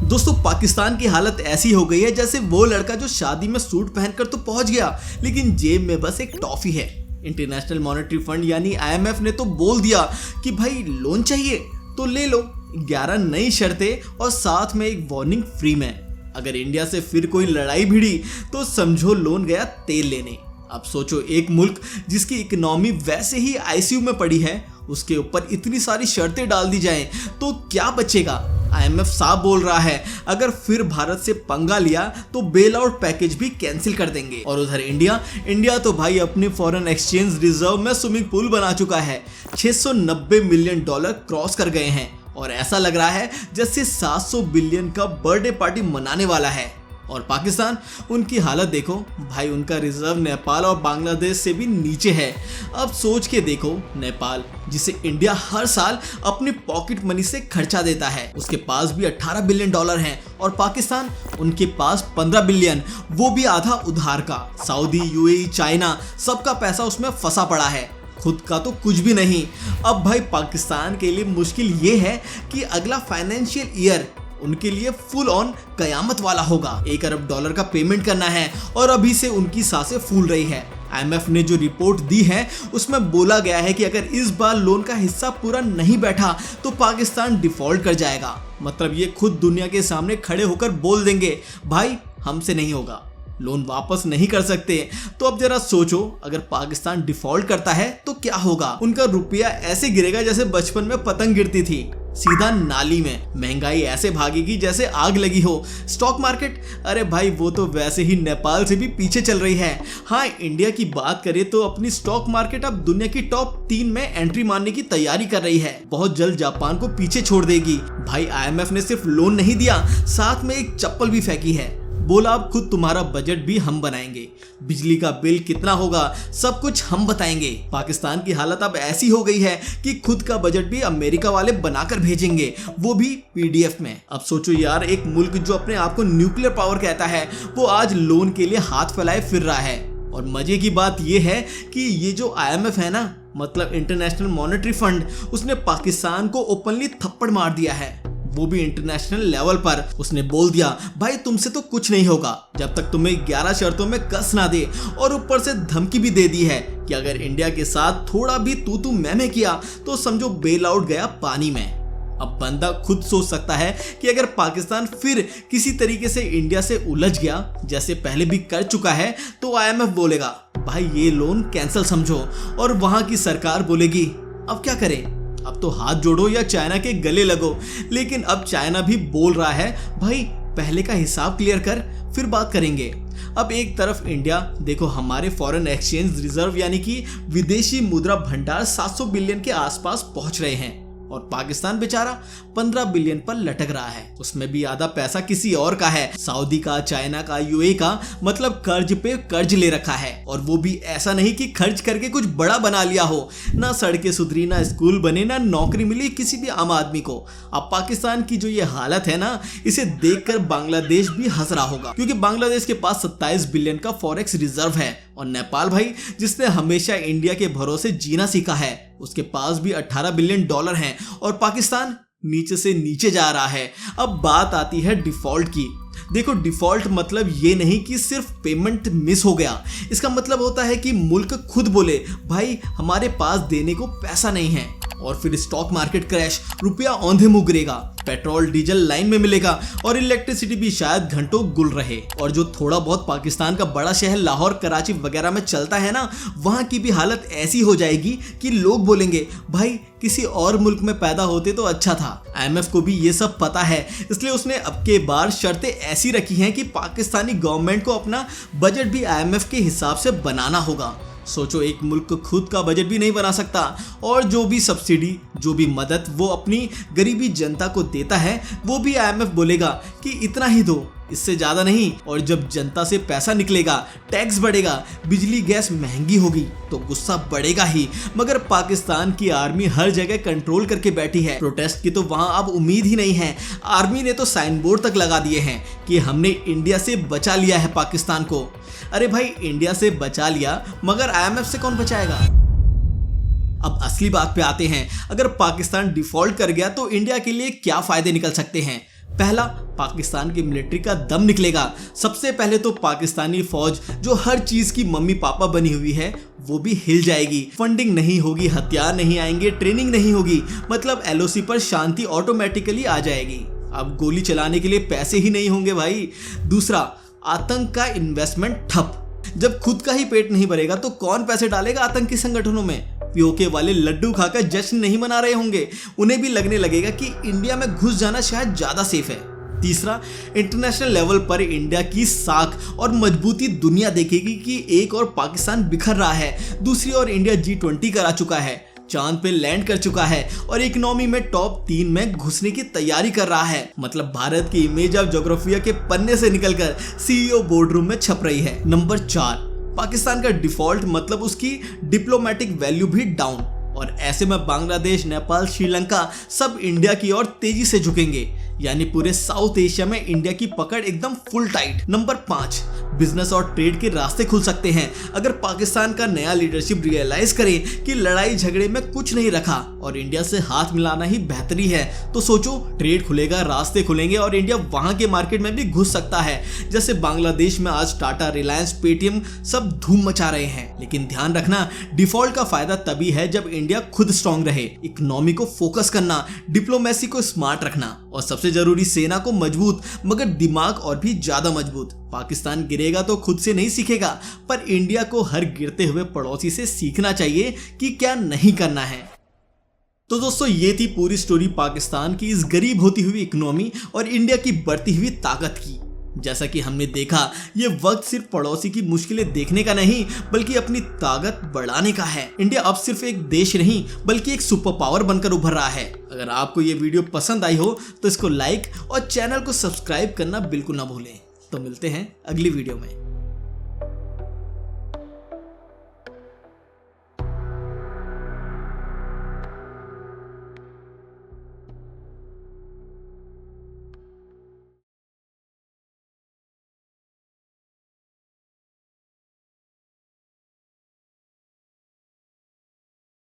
दोस्तों पाकिस्तान की हालत ऐसी हो गई है जैसे वो लड़का जो शादी में सूट पहनकर तो पहुंच गया लेकिन जेब में बस एक टॉफी है। इंटरनेशनल मॉनेटरी फंड यानी आईएमएफ ने तो बोल दिया कि भाई लोन चाहिए तो ले लो, 11 नई शर्तें और साथ में एक वार्निंग फ्री में। अगर इंडिया से फिर कोई लड़ाई भिड़ी तो समझो लोन गया तेल लेने। अब सोचो एक मुल्क जिसकी इकोनॉमी वैसे ही आईसीयू में पड़ी है उसके ऊपर इतनी सारी शर्तें डाल दी जाएं तो क्या बचेगा। आईएमएफ साफ बोल रहा है अगर फिर भारत से पंगा लिया तो बेल आउट पैकेज भी कैंसिल कर देंगे। और उधर इंडिया तो भाई अपने फॉरेन एक्सचेंज रिजर्व में स्विमिंग पूल बना चुका है। $690 मिलियन क्रॉस कर गए हैं और ऐसा लग रहा है जैसे 700 बिलियन का बर्थडे पार्टी मनाने वाला है। और पाकिस्तान, उनकी हालत देखो भाई, उनका रिजर्व नेपाल और बांग्लादेश से भी नीचे है। अब सोच के देखो, नेपाल जिसे इंडिया हर साल अपनी पॉकेट मनी से खर्चा देता है उसके पास भी $18 बिलियन हैं और पाकिस्तान उनके पास 15 बिलियन, वो भी आधा उधार का। सऊदी, यूएई, चाइना सबका पैसा उसमें फंसा पड़ा है, खुद का तो कुछ भी नहीं। अब भाई पाकिस्तान के लिए मुश्किल ये है कि अगला फाइनेंशियल ईयर उनके लिए फुल ऑन कयामत वाला होगा। $1 अरब का पेमेंट करना है और अभी से उनकी सांसें फूल रही है। आईएमएफ ने जो रिपोर्ट दी है उसमें बोला गया है कि अगर इस बार लोन का हिस्सा पूरा नहीं बैठा तो पाकिस्तान डिफॉल्ट कर जाएगा। मतलब ये खुद दुनिया के सामने खड़े होकर बोल देंगे भाई हमसे नहीं होगा, लोन वापस नहीं कर सकते। तो अब जरा सोचो अगर पाकिस्तान डिफॉल्ट करता है तो क्या होगा। उनका रुपया ऐसे गिरेगा जैसे बचपन में पतंग गिरती थी, सीधा नाली में। महंगाई ऐसे भागेगी जैसे आग लगी हो। स्टॉक मार्केट, अरे भाई वो तो वैसे ही नेपाल से भी पीछे चल रही है। हाँ, इंडिया की बात करें तो अपनी स्टॉक मार्केट अब दुनिया की टॉप 3 में एंट्री मारने की तैयारी कर रही है। बहुत जल्द जापान को पीछे छोड़ देगी। भाई आईएमएफ ने सिर्फ लोन नहीं दिया, साथ में एक चप्पल भी फेंकी है। बोला अब खुद तुम्हारा बजट भी हम बनाएंगे, बिजली का बिल कितना होगा सब कुछ हम बताएंगे। पाकिस्तान की हालत अब ऐसी हो गई है कि खुद का बजट भी अमेरिका वाले बनाकर भेजेंगे, वो भी पीडीएफ में। अब सोचो यार, एक मुल्क जो अपने आप को न्यूक्लियर पावर कहता है वो आज लोन के लिए हाथ फैलाए फिर रहा है। और मजे की बात ये है कि ये जो आईएमएफ है ना, मतलब इंटरनेशनल मॉनेटरी फंड, उसने पाकिस्तान को ओपनली थप्पड़ मार दिया है, वो भी इंटरनेशनल लेवल पर। उसने बोल दिया भाई तुमसे तो कुछ नहीं होगा जब तक तुम्हें 11 शर्तों में कस ना दे, और ऊपर से धमकी भी दे दी है कि अगर इंडिया के साथ थोड़ा भी तू मैं किया तो समझो बेल आउट गया पानी में। अब बंदा खुद सोच सकता है कि अगर पाकिस्तान फिर किसी तरीके से इंडिया से उलझ गया जैसे पहले भी कर चुका है तो आईएमएफ बोलेगा भाई ये लोन कैंसिल समझो, और वहां की सरकार बोलेगी अब क्या करें, अब तो हाथ जोड़ो या चाइना के गले लगो। लेकिन अब चाइना भी बोल रहा है भाई पहले का हिसाब क्लियर कर फिर बात करेंगे। अब एक तरफ इंडिया देखो, हमारे फॉरेन एक्सचेंज रिजर्व यानी कि विदेशी मुद्रा भंडार 700 बिलियन के आसपास पहुंच रहे हैं और पाकिस्तान बेचारा 15 बिलियन पर लटक रहा है। उसमें भी आधा पैसा किसी और का है, सऊदी का, चाइना का, यूएई का, मतलब कर्ज पे कर्ज ले रखा है। और वो भी ऐसा नहीं कि खर्च करके कुछ बड़ा बना लिया हो, ना सड़कें सुधरी, ना स्कूल बने, ना नौकरी मिली किसी भी आम आदमी को। अब पाकिस्तान की जो ये हालत है ना, इसे देखकर बांग्लादेश भी हंस रहा होगा, क्योंकि बांग्लादेश के पास 27 बिलियन का फॉरेक्स रिजर्व है। और नेपाल भाई, जिसने हमेशा इंडिया के भरोसे जीना सीखा है, उसके पास भी $18 बिलियन हैं। और पाकिस्तान नीचे से नीचे जा रहा है। अब बात आती है डिफॉल्ट की। देखो, डिफॉल्ट मतलब ये नहीं कि सिर्फ पेमेंट मिस हो गया, इसका मतलब होता है कि मुल्क खुद बोले भाई हमारे पास देने को पैसा नहीं है, और फिर स्टॉक मार्केट क्रैश, रुपया औंधे मुंह गिरेगा, पेट्रोल डीजल लाइन में मिलेगा और इलेक्ट्रिसिटी भी शायद घंटों गुल रहे। और जो थोड़ा बहुत पाकिस्तान का बड़ा शहर लाहौर, कराची वगैरह में चलता है ना, वहां की भी हालत ऐसी हो जाएगी कि लोग बोलेंगे भाई किसी और मुल्क में पैदा होते तो अच्छा था। आईएमएफ को भी ये सब पता है, इसलिए उसने अब के बार शर्तें ऐसी रखी हैं कि पाकिस्तानी गवर्नमेंट को अपना बजट भी आईएमएफ के हिसाब से बनाना होगा। सोचो, एक मुल्क खुद का बजट भी नहीं बना सकता, और जो भी सब्सिडी, जो भी मदद वो अपनी गरीबी जनता को देता है वो भी आईएमएफ बोलेगा कि इतना ही दो, इससे ज्यादा नहीं। और जब जनता से पैसा निकलेगा, टैक्स बढ़ेगा, बिजली गैस महंगी होगी तो गुस्सा बढ़ेगा ही। मगर पाकिस्तान की आर्मी हर जगह कंट्रोल करके बैठी है, प्रोटेस्ट की तो वहां अब उम्मीद ही नहीं है। आर्मी ने तो साइन बोर्ड तक लगा दिए हैं कि हमने इंडिया से बचा लिया है पाकिस्तान को। अरे भाई, इंडिया से बचा लिया, मगर आईएमएफ से कौन बचाएगा। अब असली बात पे आते हैं। अगर पाकिस्तान डिफॉल्ट कर गया तो इंडिया के लिए क्या फायदे निकल सकते हैं। पहला, पाकिस्तान की मिलिट्री का दम निकलेगा। सबसे पहले तो पाकिस्तानी फौज जो हर चीज की मम्मी पापा बनी हुई है वो भी हिल जाएगी। फंडिंग नहीं होगी, हथियार नहीं आएंगे, ट्रेनिंग नहीं होगी, मतलब एलओसी पर शांति ऑटोमेटिकली आ जाएगी। अब गोली चलाने के लिए पैसे ही नहीं होंगे भाई। दूसरा, आतंक का इन्वेस्टमेंट ठप। जब खुद का ही पेट नहीं भरेगा तो कौन पैसे डालेगा आतंकी संगठनों में। पीओके वाले लड्डू खाकर जश्न नहीं मना रहे होंगे, उन्हें भी लगने लगेगा कि इंडिया में घुस जाना शायद ज्यादा सेफ है। तीसरा, इंटरनेशनल लेवल पर इंडिया की साख और मजबूती दुनिया देखेगी कि एक और पाकिस्तान बिखर रहा है, दूसरी ओर इंडिया G20 करा चुका है, चांद पे लैंड कर चुका है और इकोनॉमी में टॉप 3 में घुसने की तैयारी कर रहा है। मतलब भारत की इमेज अब ज्योग्राफिया के पन्ने से निकलकर सीईओ बोर्डरूम में छप रही है। नंबर 4, पाकिस्तान का डिफॉल्ट मतलब उसकी डिप्लोमेटिक वैल्यू भी डाउन, और ऐसे में बांग्लादेश, नेपाल, श्रीलंका सब इंडिया की ओर तेजी से झुकेंगे, यानी पूरे साउथ एशिया में इंडिया की पकड़ एकदम फुल टाइट। नंबर 5, बिजनेस और ट्रेड के रास्ते खुल सकते हैं अगर पाकिस्तान का नया लीडरशिप रियलाइज करे कि लड़ाई झगड़े में कुछ नहीं रखा और इंडिया से हाथ मिलाना ही बेहतरी है। तो सोचो, ट्रेड खुलेगा, रास्ते खुलेंगे और इंडिया वहां के मार्केट में भी घुस सकता है। जैसे बांग्लादेश में आज टाटा, रिलायंस, पेटीएम सब धूम मचा रहे हैं। लेकिन ध्यान रखना, डिफॉल्ट का फायदा तभी है जब इंडिया खुद स्ट्रांग रहे। इकोनॉमी को फोकस करना, डिप्लोमेसी को स्मार्ट रखना और सबसे जरूरी सेना को मजबूत मगर दिमाग और भी ज्यादा मजबूत। पाकिस्तान गिरेगा तो खुद से नहीं सीखेगा, पर इंडिया को हर गिरते हुए पड़ोसी से सीखना चाहिए कि क्या नहीं करना है। तो दोस्तों, ये थी पूरी स्टोरी पाकिस्तान की इस गरीब होती हुई इकोनॉमी और इंडिया की बढ़ती हुई ताकत की। जैसा कि हमने देखा, ये वक्त सिर्फ पड़ोसी की मुश्किलें देखने का नहीं बल्कि अपनी ताकत बढ़ाने का है। इंडिया अब सिर्फ एक देश नहीं बल्कि एक सुपर पावर बनकर उभर रहा है। अगर आपको ये वीडियो पसंद आई हो तो इसको लाइक और चैनल को सब्सक्राइब करना बिल्कुल ना भूलें। तो मिलते हैं अगली वीडियो में।